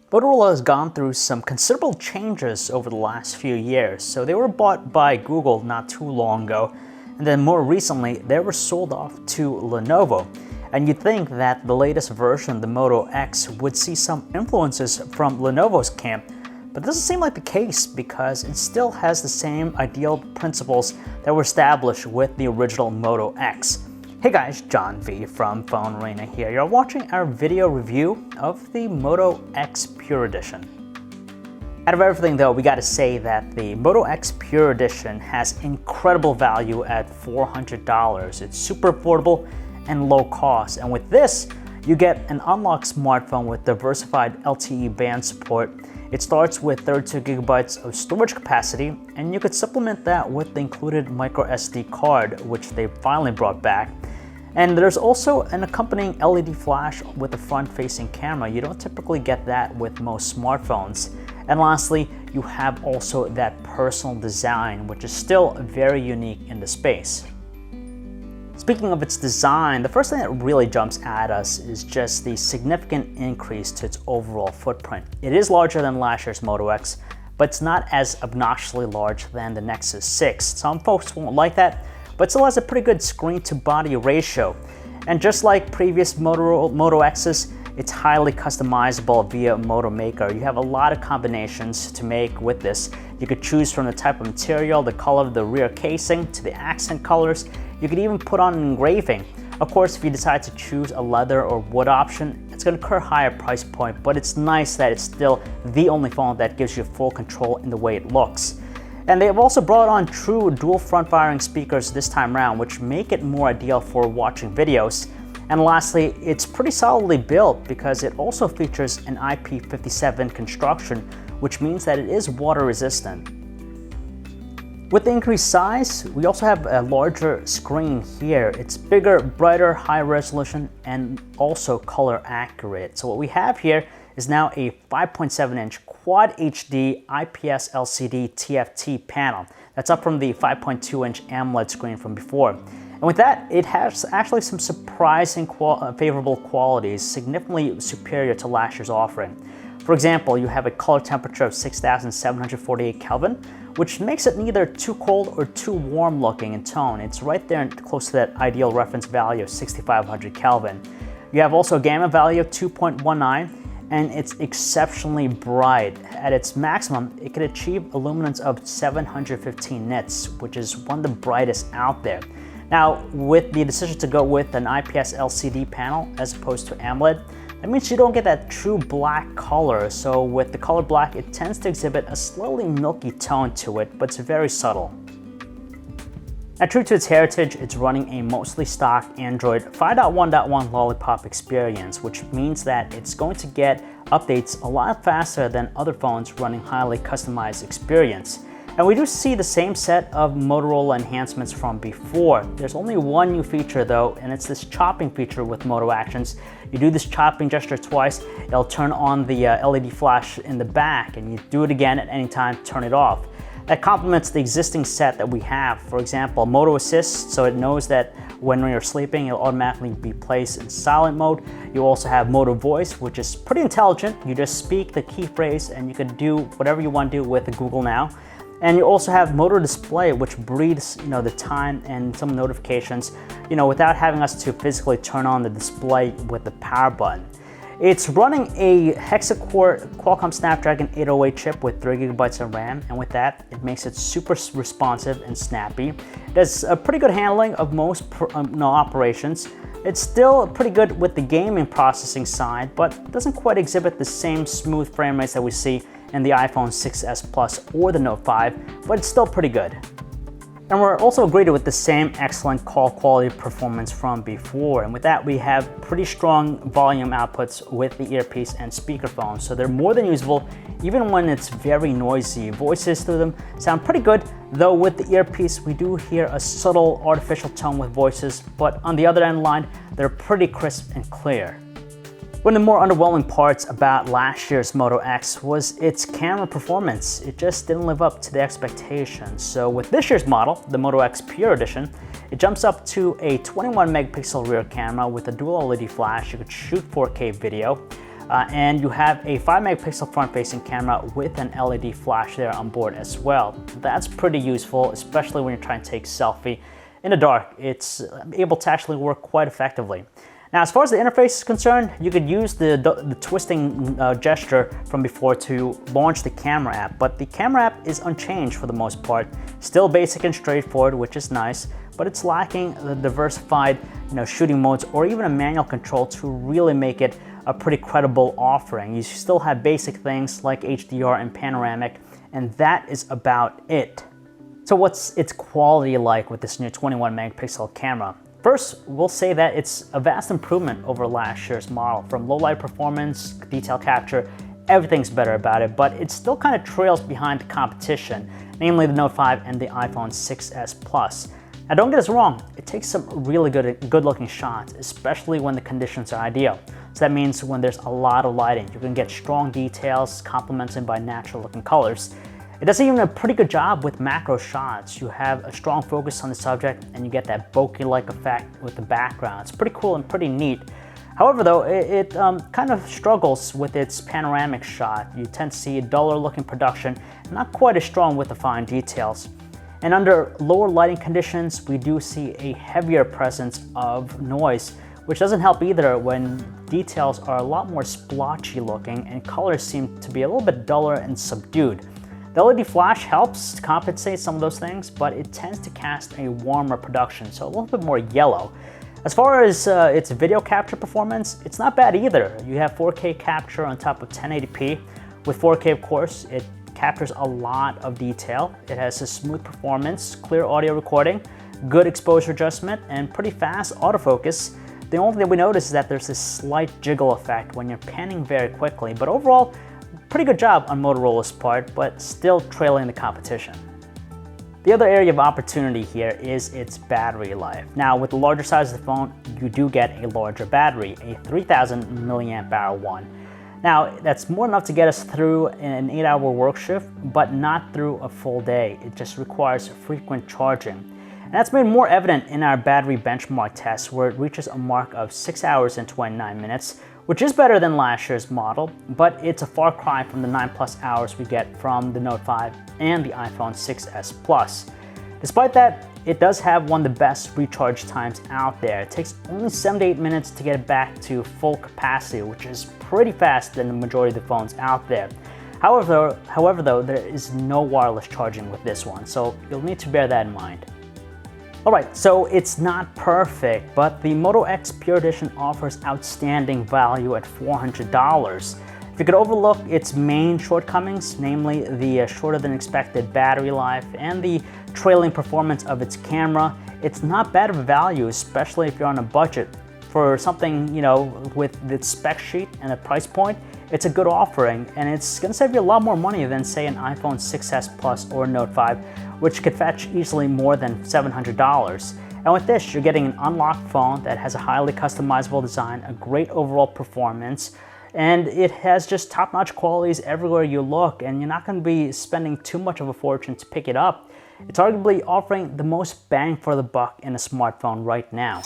Motorola has gone through some considerable changes over the last few years. So they were bought by Google not too long ago, and then more recently they were sold off to Lenovo. And you'd think that the latest version, the Moto X, would see some influences from Lenovo's camp, but it doesn't seem like the case because it still has the same ideal principles that were established with the original Moto X. Hey guys, John V from PhoneArena here. You're watching our video review of the Moto X Pure Edition. Out of everything though, we gotta say that the Moto X Pure Edition has incredible value at $400. It's super affordable and low cost. And with this, you get an unlocked smartphone with diversified LTE band support. It starts with 32 gigabytes of storage capacity, and you could supplement that with the included micro SD card, which they finally brought back. And there's also an accompanying LED flash with a front-facing camera. You don't typically get that with most smartphones. And lastly, you have also that personal design, which is still very unique in the space. Speaking of its design, the first thing that really jumps at us is just the significant increase to its overall footprint. It is larger than last year's Moto X, but it's not as obnoxiously large than the Nexus 6. Some folks won't like that, but still has a pretty good screen-to-body ratio. And just like previous Moto X's, it's highly customizable via Moto Maker. You have a lot of combinations to make with this. You could choose from the type of material, the color of the rear casing, to the accent colors. You could even put on an engraving. Of course, if you decide to choose a leather or wood option, it's going to incur a higher price point, but it's nice that it's still the only phone that gives you full control in the way it looks. And they have also brought on true dual front-firing speakers this time around, which make it more ideal for watching videos. And lastly, it's pretty solidly built because it also features an IP57 construction, which means that it is water resistant. With the increased size, we also have a larger screen here. It's bigger, brighter, high resolution, and also color accurate. So what we have here is now a 5.7-inch Quad HD IPS LCD TFT panel. That's up from the 5.2-inch AMOLED screen from before. And with that, it has actually some surprising favorable qualities, significantly superior to last year's offering. For example, you have a color temperature of 6,748 Kelvin, which makes it neither too cold or too warm looking in tone. It's right there close to that ideal reference value of 6,500 Kelvin. You have also a gamma value of 2.19, and it's exceptionally bright. At its maximum, it can achieve a luminance of 715 nits, which is one of the brightest out there. Now, with the decision to go with an IPS LCD panel as opposed to AMOLED, that means you don't get that true black color. So with the color black, it tends to exhibit a slightly milky tone to it, but it's very subtle. Now, true to its heritage, it's running a mostly stock Android 5.1.1 Lollipop experience, which means that it's going to get updates a lot faster than other phones running highly customized experience. And we do see the same set of Motorola enhancements from before. There's only one new feature though, and it's this chopping feature with Moto Actions. You do this chopping gesture twice, it'll turn on the LED flash in the back, and you do it again at any time, turn it off. That complements the existing set that we have. For example, Moto Assist, so it knows that when you're sleeping, it'll automatically be placed in silent mode. You also have Moto Voice, which is pretty intelligent. You just speak the key phrase and you can do whatever you want to do with the Google Now. And you also have Moto Display, which breathes, the time and some notifications, without having us to physically turn on the display with the power button. It's running a hexa-core Qualcomm Snapdragon 808 chip with 3 gigabytes of RAM, and with that, it makes it super responsive and snappy. It does a pretty good handling of most operations. It's still pretty good with the gaming processing side, but doesn't quite exhibit the same smooth frame rates that we see in the iPhone 6s Plus or the Note 5, but it's still pretty good. And we're also greeted with the same excellent call quality performance from before. And with that, we have pretty strong volume outputs with the earpiece and speakerphone. So they're more than usable, even when it's very noisy. Voices through them sound pretty good, though with the earpiece, we do hear a subtle artificial tone with voices, but on the other end line, they're pretty crisp and clear. One of the more underwhelming parts about last year's Moto X was its camera performance. It just didn't live up to the expectations. So with this year's model, the Moto X Pure Edition, it jumps up to a 21 megapixel rear camera with a dual LED flash. You could shoot 4K video. And you have a 5 megapixel front-facing camera with an LED flash there on board as well. That's pretty useful, especially when you're trying to take a selfie in the dark. It's able to actually work quite effectively. Now, as far as the interface is concerned, you could use the twisting gesture from before to launch the camera app, but the camera app is unchanged for the most part. Still basic and straightforward, which is nice, but it's lacking the diversified shooting modes or even a manual control to really make it a pretty credible offering. You still have basic things like HDR and panoramic, and that is about it. So what's its quality like with this new 21 megapixel camera? First, we'll say that it's a vast improvement over last year's model. From low light performance, detail capture, everything's better about it, but it still kind of trails behind the competition, namely the Note 5 and the iPhone 6s Plus. Now don't get us wrong, it takes some really good looking shots, especially when the conditions are ideal. So that means when there's a lot of lighting, you can get strong details complemented by natural looking colors. It does even a pretty good job with macro shots. You have a strong focus on the subject and you get that bokeh-like effect with the background. It's pretty cool and pretty neat. However though, it kind of struggles with its panoramic shot. You tend to see a duller looking production, not quite as strong with the fine details. And under lower lighting conditions, we do see a heavier presence of noise, which doesn't help either when details are a lot more splotchy looking and colors seem to be a little bit duller and subdued. The LED flash helps to compensate some of those things, but it tends to cast a warmer production, so a little bit more yellow. As far as its video capture performance, it's not bad either. You have 4K capture on top of 1080p. With 4K, of course, it captures a lot of detail. It has a smooth performance, clear audio recording, good exposure adjustment, and pretty fast autofocus. The only thing we notice is that there's this slight jiggle effect when you're panning very quickly, but overall, pretty good job on Motorola's part, but still trailing the competition. The other area of opportunity here is its battery life. Now, with the larger size of the phone, you do get a larger battery, a 3000 milliamp hour one. Now, that's more than enough to get us through an 8-hour work shift, but not through a full day. It just requires frequent charging. And that's made more evident in our battery benchmark test, where it reaches a mark of 6 hours and 29 minutes, which is better than last year's model, but it's a far cry from the 9+ hours we get from the Note 5 and the iPhone 6s Plus. Despite that, it does have one of the best recharge times out there. It takes only 7 to 8 minutes to get it back to full capacity, which is pretty fast than the majority of the phones out there. However though, there is no wireless charging with this one, so you'll need to bear that in mind. Alright, so it's not perfect, but the Moto X Pure Edition offers outstanding value at $400. If you could overlook its main shortcomings, namely the shorter than expected battery life and the trailing performance of its camera, it's not bad of a value, especially if you're on a budget. For something, with its spec sheet and the price point, it's a good offering, and it's going to save you a lot more money than, say, an iPhone 6s Plus or Note 5, which could fetch easily more than $700. And with this, you're getting an unlocked phone that has a highly customizable design, a great overall performance, and it has just top-notch qualities everywhere you look, and you're not going to be spending too much of a fortune to pick it up. It's arguably offering the most bang for the buck in a smartphone right now.